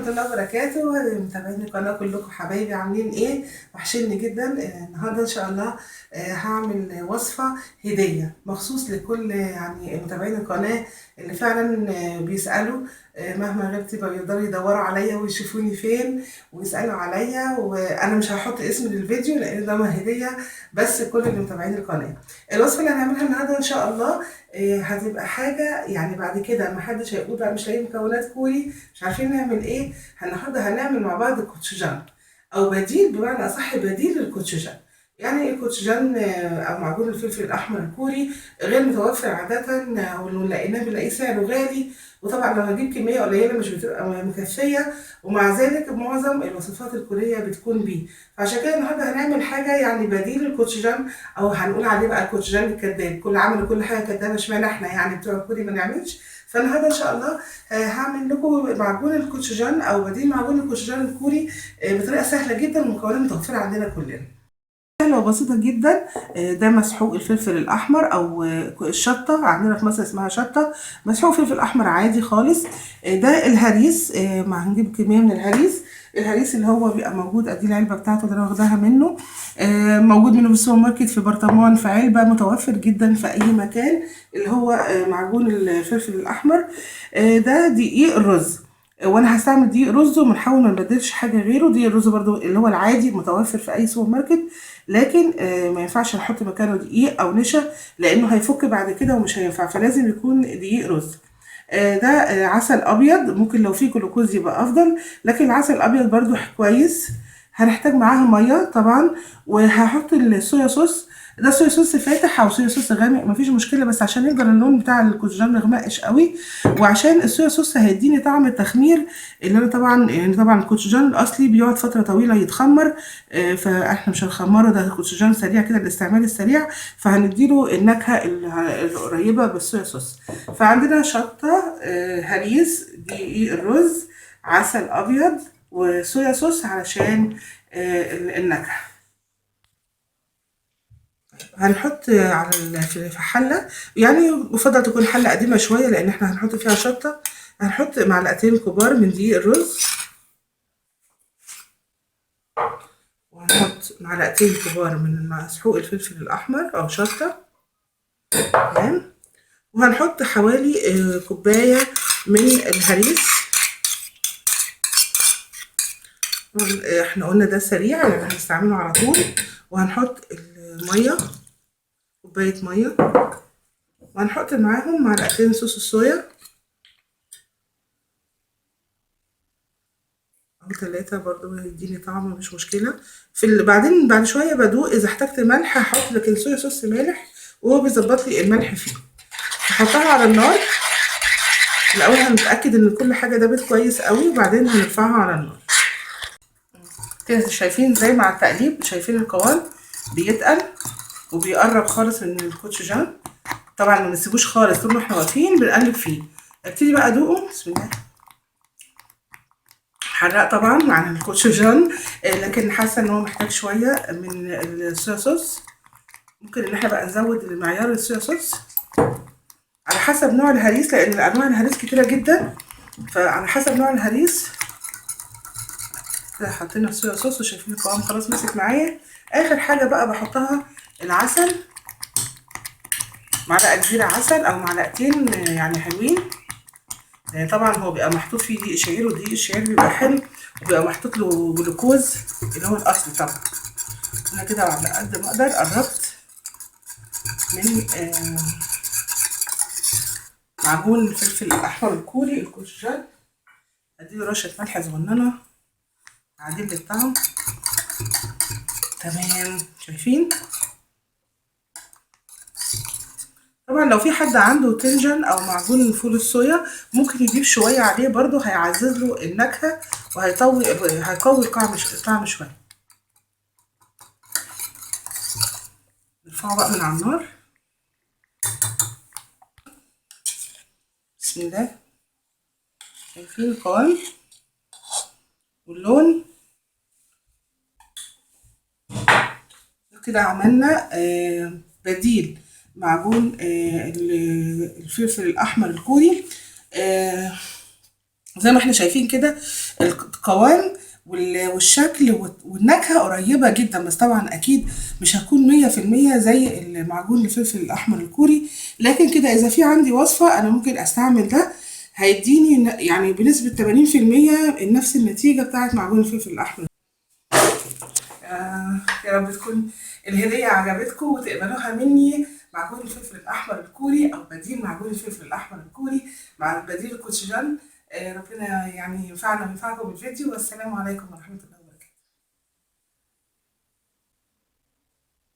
ورحمة الله وبركاته. متابعين القناة كلكم حبايبي عاملين ايه؟ وحشني جدا. النهارده ان شاء الله هعمل وصفة هدية مخصوص لكل يعني متابعين القناة اللي فعلا بيسألوا مهما غبت بيقدروا يدوروا عليا ويشوفوني فين ويسألوا عليا، وانا مش هحط اسم للفيديو لان ده هدية بس كل اللي متابعين القناة. الوصفة اللي هنعملها النهارده ان شاء الله هتبقى حاجة يعني بعد كده محدش هيقول بقى مش لاقيين مكونات كوري مش عارفين نعمل ايه. النهارده هنعمل مع بعض كوتشوجان او بديل، بمعنى اصح بديل للكوتشوجان. يعني ايه كوتشوجان؟ او معجون الفلفل الاحمر الكوري، غير متوفر عادة، ولو لقيناه بنلاقيه سعره غالي، وطبعا لو هجيب كمية قليلة مش بتبقى مكفية، ومع ذلك معظم الوصفات الكورية بتكون بيه. فعشان كده النهارده هنعمل حاجة يعني بديل للكوتشوجان، او هنقول عليه بقى الكوتشوجان الكذاب، كل عمل وكل حاجة كدابة، اشمعنى احنا يعني بتوع الكوري ما نعملش؟ فالنهارده ان شاء الله هعمل لكم معجون الكوتشوجان او بديل معجون الكوتشوجان الكوري بطريقه سهله جدا ومكونات متوفره عندنا كلنا. سهله وبسيطه جدا. ده مسحوق الفلفل الاحمر او الشطه، عندنا في مصر اسمها شطه، مسحوق فلفل احمر عادي خالص. ده الهريس، ما هنجيب كميه من الهريس اللي هو بيبقى موجود، ادي العلبه بتاعته اللي انا واخداها منه. موجود منه في السوبر ماركت، في برطمان، في علبه، متوفر جدا في اي مكان، اللي هو معجون الفلفل الاحمر. ده دقيق الرز، وانا هستعمل دقيق رز وبنحاول ما نبدلش حاجه غيره. دقيق الرز برضو اللي هو العادي متوفر في اي سوبر ماركت، لكن ما ينفعش نحط مكانه دقيق او نشا لانه هيفك بعد كده ومش هينفع، فلازم يكون دقيق رز. ده عسل ابيض، ممكن لو فيه جلوكوز يبقى افضل، لكن العسل الابيض برضو كويس. هنحتاج معاها ميه طبعا، وهحط الصويا صوص. ده صويا صوص فاتح او صويا صوص غامق مفيش مشكله، بس عشان يفضل اللون بتاع الكوتشوجان مغمقش قوي، وعشان الصويا صوص هيديني طعم التخمير، اللي انا طبعا يعني طبعا الكوتشوجان الاصلي بيقعد فتره طويله يتخمر، فاحنا مش هنخمره، ده كوتشوجان سريع كده الاستعمال السريع، فهنديله النكهه القريبه بالصويا صوص. فعندنا شطه، هريس، دقيق الرز، عسل ابيض، وصويا صوص علشان النكهه. هنحط على في حله، يعني يفضل تكون حله قديمه شويه لان احنا هنحط فيها شطه. هنحط معلقتين كبار من دقيق الرز، وهنحط معلقتين كبار من مسحوق الفلفل الاحمر او شطه، تمام. وهنحط حوالي كوبايه من الهريس. احنا قلنا ده سريع يعني هنستعمله على طول. وهنحط الميه، كوبايه ميه، وهنحط معاهم معلقتين صوص الصويا او 3 برضو، هيديني طعم مش مشكله. بعدين بعد شويه بدوق، اذا احتجت ملح هحط، لكن صويا صوص مالح وهو بيظبط لي الملح فيه. هحطها على النار الاول، هنتاكد ان كل حاجه دابت كويس قوي، وبعدين هنرفعها على النار كده. شايفين زي مع التقليب، شايفين القوام بيتقل وبيقرب خالص من الكوتشوجان. طبعا ما نسيبوش خالص، طول ما احنا واقفين بنقلب فيه. ابتدي بقى ادوقه، بسم الله. حراق طبعا عن الكوتشوجان، لكن حاسه ان هو محتاج شويه من الصويا صوص. ممكن ان احنا بقى نزود معيار الصويا صوص على حسب نوع الهريس، لان انواع الهريس كتيره جدا، فعلى حسب نوع الهريس. كده حطينا الصويا صوص وشايفين القوام خلاص مسك معايا. اخر حاجه بقى بحطها العسل، معلقه كبيره عسل او معلقتين يعني حلوين. طبعا هو بيبقى محطوط فيه دقيق شعير، ودقيق الشعير بيبقى حلو، وبيبقى محطوط له جلوكوز اللي هو الاصلي طبعا. انا كده على قد ما اقدر قربت من معجون الفلفل الاحمر الكوري الكوتشوجان. اديله رشه ملح صغننه عادل الطعم، تمام. شايفين طبعا لو في حد عنده تنجن او معجون فول الصويا ممكن يجيب شويه عليه برضو، هيعزز له النكهه هيقوي الطعم شويه. نرفعه بقى من على النار، بسم الله. شايفين القوام واللون؟ كده عملنا بديل معجون الفلفل الاحمر الكوري. زي ما احنا شايفين كده القوام والشكل والنكهة قريبة جدا، بس طبعا أكيد مش هتكون 100% زي المعجون الفلفل الأحمر الكوري. لكن كده إذا في عندي وصفة أنا ممكن أستعمل ده، هيديني يعني بنسبة 80% نفس النتيجة بتاعت معجون الفلفل الأحمر. يا رب تكون الهدية عجبتكم وتقبلوها مني. معجون الفلفل الأحمر الكوري أو بديل معجون الفلفل الأحمر الكوري مع بديل الكوتشجان. ربنا يعني ينفعنا وينفعكم بالفيديو، والسلام عليكم ورحمة الله.